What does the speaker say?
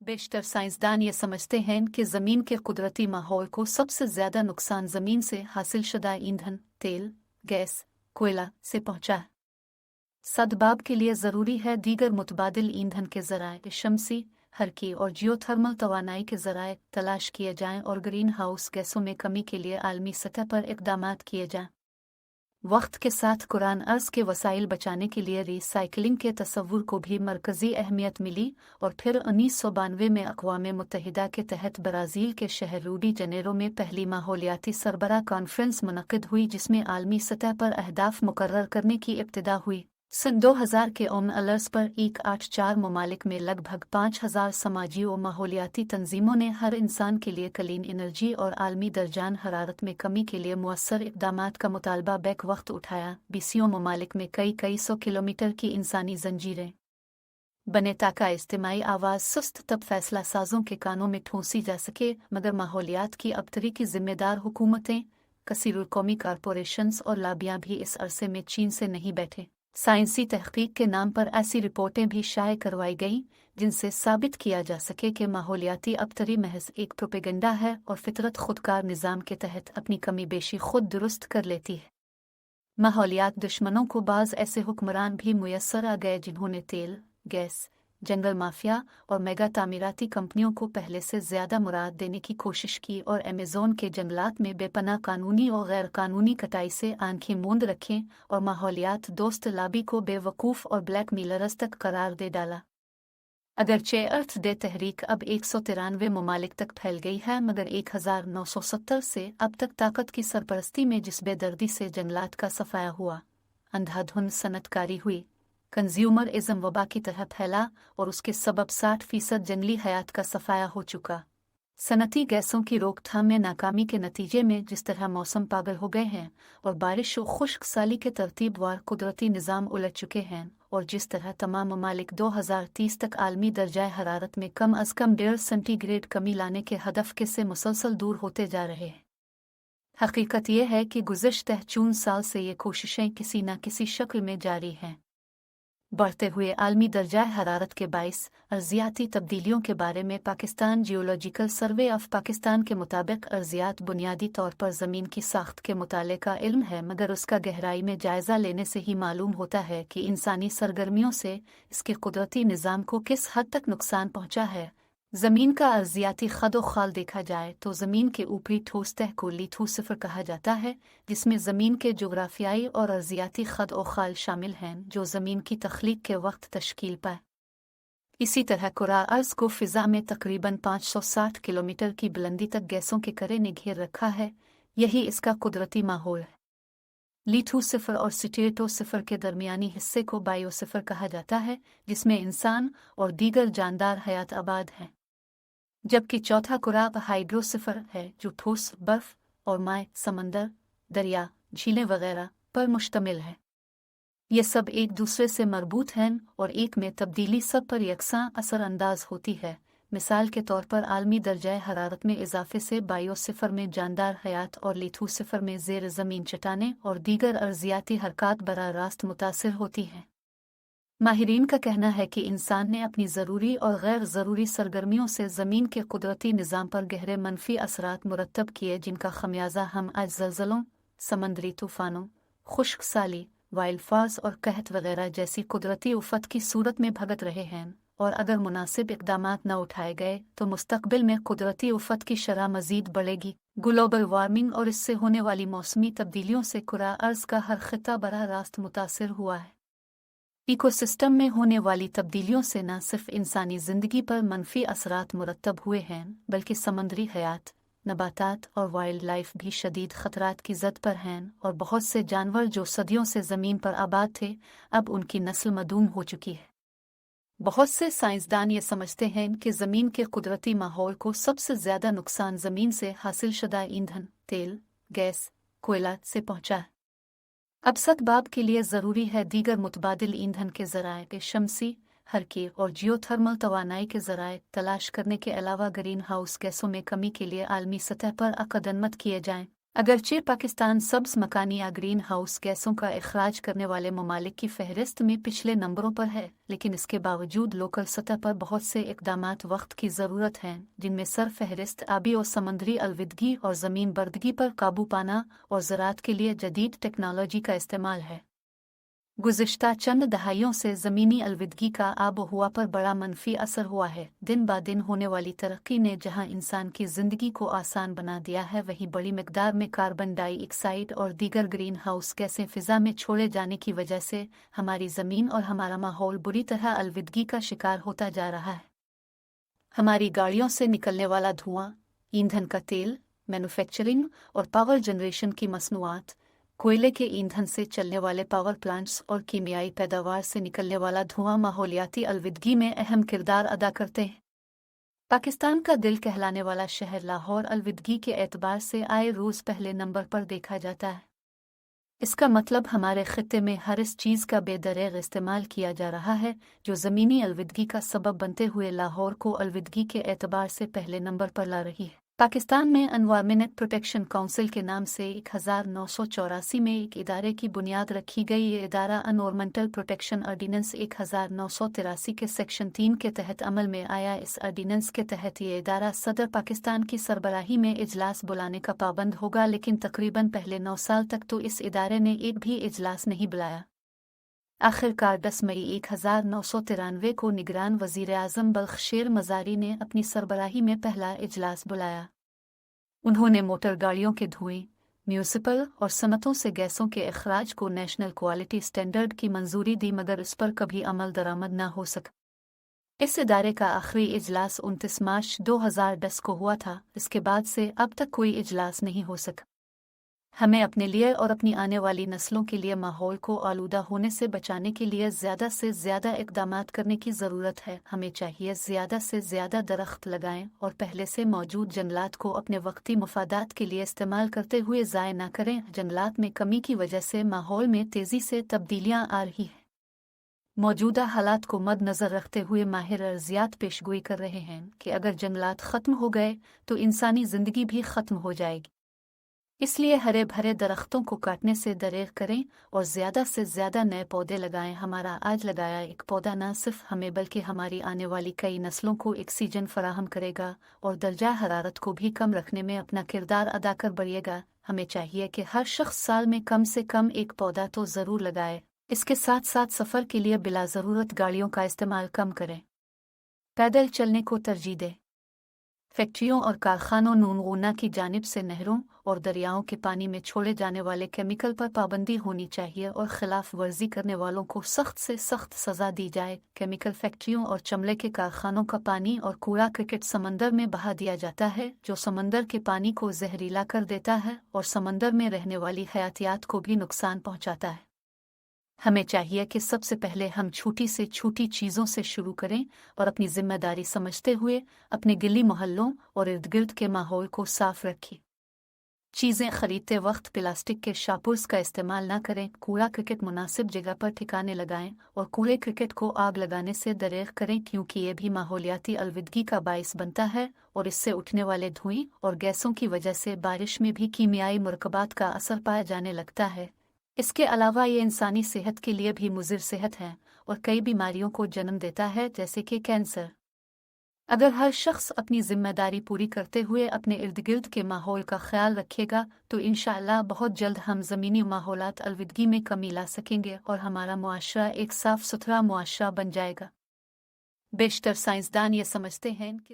बेशतर साइंसदान ये समझते हैं कि ज़मीन के कुदरती माहौल को सबसे ज़्यादा नुकसान ज़मीन से हासिलशुदा ईंधन, तेल, गैस, कोयला से पहुँचा है। सद्भाव के लिए ज़रूरी है दीगर मुतबादिल ईंधन के ज़राए शमसी, हरकी और जियोथर्मल तवानाई के ज़राए तलाश किए जाएं और ग्रीन हाउस गैसों में कमी के लिए आलमी सतह पर इक़दामात किए जाएं। वक्त के साथ कुरान अर्ज़ के वसाइल बचाने के लिए रीसाइक्लिंग के तसव्वुर को भी मरकज़ी अहमियत मिली और फिर 1992 में अक़वाम मुत्तहिदा के तहत ब्राज़ील के शहर रू डी जनेरो में पहली माहौलियाती सरबराह कॉन्फ्रेंस मुनक़िद हुई जिसमें आलमी सतह पर अहदाफ मुकर्रर करने की इब्तिदा हुई। सन 2000 के अलर्स पर 184 ममालिक में लगभग 5000 समाजी और माहौलियाती तंजीमों ने हर इंसान के लिए क्लीन एनर्जी और आलमी दर्जान हरारत में कमी के लिए मुअस्सर इक़दामात का मुतालबा बैक वक्त उठाया। 20 ममालिक में कई सौ किलोमीटर की इंसानी जंजीरें बने ताकि इज्तिमाई आवाज़ सुस्त तब फैसला साजों के कानों में ठूंसी जा सके, मगर माहौलियात की अबतरी की जिम्मेदार हुकूमतें, कसीरुल कौमी कॉरपोरेशंस और लाबियाँ भी इस अरसे में चीन से नहीं बैठे। साइंसी तहकीक के नाम पर ऐसी रिपोर्टें भी शाये करवाई गईं जिनसे साबित किया जा सके कि माहौलियाती अबतरी महज एक प्रोपेगेंडा है और फितरत खुदकार निज़ाम के तहत अपनी कमी बेशी खुद दुरुस्त कर लेती है। माहौलियात दुश्मनों को बाज़ ऐसे हुक्मरान भी मुयस्सर आ गए जिन्होंने तेल, गैस, जंगल माफिया और मेगा तामीराती कंपनियों को पहले से ज़्यादा मुराद देने की कोशिश की और अमेज़ोन के जंगलात में बेपनाह कानूनी और गैर कानूनी कटाई से आंखें मूंद रखें और माहौलियात दोस्त लाबी को बेवकूफ़ और ब्लैक मीलर्स तक करार दे डाला। अगरचे अर्थ डे तहरीक अब 193 ममालिक तक फैल गई है, मगर 1970 से अब तक ताकत की सरपरस्ती में जिस बेदर्दी से जंगलात का सफाया हुआ, अंधाधुंध सनतकारी हुई, कंज्यूमरिज्म वबा की तरह फैला और उसके सबब 60% जंगली हयात का सफाया हो चुका। सनती गैसों की रोकथाम में नाकामी के नतीजे में जिस तरह मौसम पागल हो गए हैं और बारिश और खुश्क साली के तरतीबवार कुदरती निज़ाम उलट चुके हैं, और जिस तरह तमाम ममालिक 2030 तक आलमी दर्जाए हरारत में कम अज़ कम 1.5 सेंटीग्रेड कमी लाने के हदफ के से मुसलसल दूर होते जा रहे हैं। हकीकत यह है कि गुज़श्ता 4 साल से ये कोशिशें किसी न किसी शक्ल में जारी हैं। बढ़ते हुए आलमी दर्जा हरारत के बाइस अर्जियाती तब्दीलियों के बारे में Pakistan geological survey of Pakistan के मुताबिक अर्जियात बुनियादी तौर पर ज़मीन की साख्त के मुताले का इल्म है, मगर उसका गहराई में जायज़ा लेने से ही मालूम होता है कि इंसानी सरगर्मियों से इसके कुदरती निज़ाम को किस हद तक नुकसान पहुँचा है। ज़मीन का अर्जियाती खद व खाल देखा जाए तो ज़मीन के ऊपरी ठोस तह को लिथू सिफर कहा जाता है, जिसमें ज़मीन के जोग्राफियाई और अर्जियाती खद व खाल शामिल हैं जो ज़मीन की तख्लीक के वक्त तश्कील पाए। इसी तरह कुरा अर्ज़ को फ़िज़ा में तकरीबन 560 किलोमीटर की बुलंदी तक गैसों के करे ने घेर रखा है। यही इसका कुदरती माहौल है। लिथू सिफर और सिटेटो सिफर के दरमियानी हिस्से को बायोसिफर कहा जाता है, जिसमें इंसान और दीगर जानदार हयात आबाद हैं, जबकि चौथा कुराब हाइड्रोसिफर है जो ठोस बर्फ और माय, समंदर, दरिया, झीलें वगैरह पर मुश्तमिल है। ये सब एक दूसरे से मरबूत हैं और एक में तब्दीली सब पर यकसां असरअंदाज होती है। मिसाल के तौर पर आलमी दर्जाए हरारत में इजाफे से बायोसिफर में जानदार हयात और लिथूसिफर में ज़ेर ज़मीन चट्टानें और दीगर अर्जियाती हरकत बराह रास्त मुतासिर होती हैं। माहिरीन का कहना है कि इंसान ने अपनी ज़रूरी और गैर ज़रूरी सरगर्मियों से ज़मीन के कुदरती निज़ाम पर गहरे मनफी असरात मुरतब किए, जिनका खमियाजा हम आज ज़लज़लों, समंदरी तूफ़ानों, खुश्क साली, वाइल्ड फायर्स और कहत वगैरह जैसी कुदरती उफ़त की सूरत में भगत रहे हैं। और अगर मुनासिब इक़दामात न उठाए गए तो मुस्तक़बिल में कुदरती उफ़त की शरह मज़ीद बढ़ेगी। ग्लोबल वार्मिंग और इससे होने वाली मौसमी तब्दीलियों से कुरा अर्ज़ का हर खित्ता बराह रास्त मुतासिर हुआ है। इकोसिस्टम में होने वाली तब्दीलियों से न सिर्फ इंसानी ज़िंदगी पर मनफी असरात मुरतब हुए हैं, बल्कि समंदरी हयात, नबातात और वाइल्ड लाइफ भी शदीद ख़तरात की ज़द पर हैं, और बहुत से जानवर जो सदियों से ज़मीन पर आबाद थे, अब उनकी नस्ल मदूम हो चुकी है। बहुत से साइंसदान ये समझते हैं कि ज़मीन के कुदरती माहौल को सबसे ज़्यादा नुकसान ज़मीन से हासिलशुदा ईंधन, तेल, गैस, कोयला से पहुँचा है। अब सद्भाव के लिए ज़रूरी है दीगर मुतबादिल ईंधन के ज़राए शमसी, हरकी और जियोथर्मल तवानाई के ज़राए तलाश करने के अलावा ग्रीन हाउस गैसों में कमी के लिए आलमी सतह पर अक़दमत किए जाएँ। अगरचे पाकिस्तान सब्ज मकानी या ग्रीन हाउस गैसों का अखराज करने वाले ममालिक की फहरिस्त में पिछले नंबरों पर है, लेकिन इसके बावजूद लोकल सतह पर बहुत से इकदामात वक्त की ज़रूरत हैं, जिनमें सर फहरिस्त आबी और समंदरी अलविदगी और ज़मीन बर्दगी पर काबू पाना और ज़राअत के लिए जदीद टेक्नोलॉजी का इस्तेमाल है। गुज़िश्ता चंद दहाइयों से ज़मीनी अलविदगी का आब व हवा पर बड़ा मनफी असर हुआ है। दिन ब दिन होने वाली तरक्की ने जहां इंसान की ज़िंदगी को आसान बना दिया है, वहीं बड़ी मिकदार में कार्बन डाइऑक्साइड और दीगर ग्रीन हाउस गैसें फ़िज़ा में छोड़े जाने की वजह से हमारी ज़मीन और हमारा माहौल बुरी तरह अलविदगी का शिकार होता जा रहा है। हमारी गाड़ियों से निकलने वाला धुआं, ईंधन का तेल, मैन्युफैक्चरिंग और पावर जनरेशन की मसनूआत, कोयले के ईंधन से चलने वाले पावर प्लांट्स और कीमियाई पैदावार से निकलने वाला धुआं माहौलियाती अलविदगी में अहम किरदार अदा करते हैं। पाकिस्तान का दिल कहलाने वाला शहर लाहौर अलविदगी के एतबार से आए रोज़ पहले नंबर पर देखा जाता है। इसका मतलब हमारे खित्ते में हर इस चीज़ का बेदरेग इस्तेमाल किया जा रहा है जो ज़मीनी अलविदगी का सबब बनते हुए लाहौर को अलविदगी के एतबार से पहले नंबर पर ला रही है। पाकिस्तान में एनवायरमेंट प्रोटेक्शन काउंसिल के नाम से 1984 में एक इदारे की बुनियाद रखी गई। ये इदारा एनवायरमेंटल प्रोटेक्शन ऑर्डिनेंस 1983 के सेक्शन 3 के तहत अमल में आया। इस ऑर्डिनेंस के तहत ये इदारा सदर पाकिस्तान की सरबराही में इजलास बुलाने का पाबंद होगा, लेकिन तकरीबन पहले 9 साल तक तो इस इदारे ने एक भी इजलास नहीं बुलाया। आखिरकार 10 मई 1993 को निगरान वज़ीर-ए-आज़म बल्ख शेर मज़ारी ने अपनी सरबराही में पहला इजलास बुलाया। उन्होंने मोटर गाड़ियों के धुएं, म्यूनिसिपल और सनतों से गैसों के अखराज को नेशनल क्वालिटी स्टैंडर्ड की मंजूरी दी, मगर इस पर कभी अमल दरामद न हो सका। इस इदारे का आखिरी इजलास 29 मार्च 2010 को हुआ था। इसके बाद से अब तक कोई इजलास नहीं हो सका। हमें अपने लिए और अपनी आने वाली नस्लों के लिए माहौल को आलूदा होने से बचाने के लिए ज़्यादा से ज़्यादा इक़दामात करने की ज़रूरत है। हमें चाहिए ज़्यादा से ज़्यादा दरख्त लगाएं और पहले से मौजूद जंगलात को अपने वक्ती मुफादात के लिए इस्तेमाल करते हुए ज़ाय न करें। जंगलात में कमी की वजह से माहौल में तेज़ी से तब्दीलियाँ आ रही हैं। मौजूदा हालात को मद्देनज़र रखते हुए माहिर अर्ज़ियात पेशगोई कर रहे हैं कि अगर जंगलात ख़त्म हो गए तो इंसानी ज़िंदगी भी ख़त्म हो जाएगी। इसलिए हरे भरे दरख्तों को काटने से दरेग करें और ज़्यादा से ज़्यादा नए पौधे लगाएं। हमारा आज लगाया एक पौधा न सिर्फ हमें बल्कि हमारी आने वाली कई नस्लों को ऑक्सीजन फराहम करेगा और दर्जा हरारत को भी कम रखने में अपना किरदार अदा कर बढ़ेगा। हमें चाहिए कि हर शख्स साल में कम से कम एक पौधा तो ज़रूर लगाए। इसके साथ साथ सफ़र के लिए बिला ज़रूरत गाड़ियों का इस्तेमाल कम करें। पैदल चलने को तरजीह दें। फैक्ट्रियों और कारखानों नूनगुना की जानिब से नहरों और दरियाओं के पानी में छोड़े जाने वाले केमिकल पर पाबंदी होनी चाहिए और खिलाफ वर्जी करने वालों को सख्त से सख्त सज़ा दी जाए। केमिकल फैक्ट्रियों और चमड़े के कारखानों का पानी और कूड़ा क्रिकेट समंदर में बहा दिया जाता है, जो समंदर के पानी को जहरीला कर देता है और समंदर में रहने वाली हयातियात को भी नुकसान पहुँचाता है। हमें चाहिए कि सबसे पहले हम छोटी से छोटी चीज़ों से शुरू करें और अपनी जिम्मेदारी समझते हुए अपने गली मोहल्लों और इर्द गिर्द के माहौल को साफ रखें। चीज़ें खरीदते वक्त प्लास्टिक के शापुर्स का इस्तेमाल न करें। कूड़ा क्रिकेट मुनासिब जगह पर ठिकाने लगाएं और कूड़े क्रिकेट को आग लगाने से दरेग करें, क्योंकि ये भी माहौलियाती अलविदगी का बाइस बनता है और इससे उठने वाले धुएं और गैसों की वजह से बारिश में भी कीमियाई मुरकबात का असर पाया जाने लगता है। इसके अलावा ये इंसानी सेहत के लिए भी मुज़िर सेहत है और कई बीमारियों को जन्म देता है, जैसे कि कैंसर। अगर हर शख्स अपनी जिम्मेदारी पूरी करते हुए अपने इर्द गिर्द के माहौल का ख्याल रखेगा तो इंशाअल्लाह बहुत जल्द हम ज़मीनी माहौलात अलविदगी में कमी ला सकेंगे और हमारा मुआशरा एक साफ़ सुथरा मुआशरा बन जाएगा। बेशतर साइंसदान ये समझते हैं कि